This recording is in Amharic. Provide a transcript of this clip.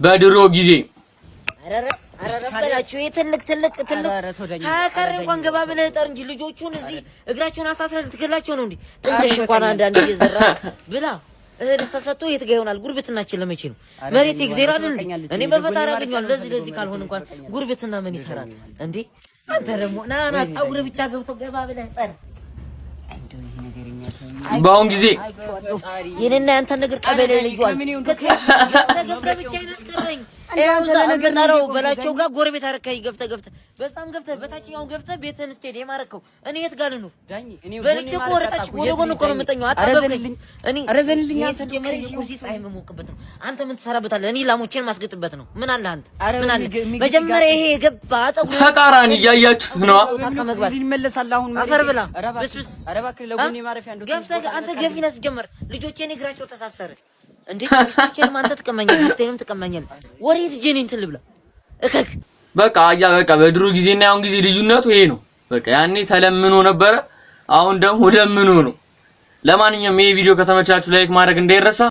በድሮ ጊዜ አረረበላችሁ ትልቅ ሀከር እንኳን ገባ ብለህ ጠር እንጂ ልጆቹን እዚህ እግራቸውን አሳስረህ ልትገላቸው ነው እንዴ? ትንሽ እንኳን አንዳንድ እየዘራ ብላ እህል ተሰጥቶ የት ጋር ይሆናል? ጉርብትናችን ለመቼ ነው? መሬት እግዚአብሔር አይደል? እኔ በፈጣሪ አገኘዋል። ለዚህ ካልሆነ እንኳን ጉርብትና ምን ይሰራል እንዴ? አንተ ደግሞ ና ጸጉር ብቻ ገብቶ ገባ ብለህ ጠር በአሁን ጊዜ የኔና ያንተ ነገር ቀበሌ ልጅዋል ገብተህ ይመስከረኝ ነገር ነው በላቸው ጋር ጎረቤት አረካይ ገብተህ በጣም በታችኛው ገብተህ ቤትህን ስቴዲየም አረከው። እኔ የት ጋር ልኑር? በልቼ እኮ ወረታች ወደ ጎን እኮ ነው የምተኛው። አታበበኝ እኔ አረዘልልኝ አንተ ጀመረ ሲኩሲ ፀሐይ መሞቅበት ነው። አንተ ምን ትሰራበታለህ? እኔ ላሞቼን ማስገጥበት ነው። ምን አለ አንተ ምን አለ? መጀመሪያ ይሄ የገባ አጠቁ ተቃራኒ እያያችሁት ነው። ይመለሳል አሁን አፈር ብላ ብስብስ አረባክ ለጎኔ ማረፊያ እንደው ገብተህ አንተ ገፊነስ ጀመር። ልጆቼን እግራቸው ተሳሰረ እንዴ? ልጆቼን አንተ ትቀመኛለህ፣ ልጆቼንም ትቀመኛለህ። ወሬት ጀኔን ትልብላ እከክ በቃ በድሮ ጊዜና አሁን ጊዜ ልዩነቱ ይሄ ነው። በቃ ያኔ ተለምኖ ነበረ፣ አሁን ደግሞ ለምኖ ነው። ለማንኛውም ይሄ ቪዲዮ ከተመቻችሁ ላይክ ማድረግ እንዳይረሳ።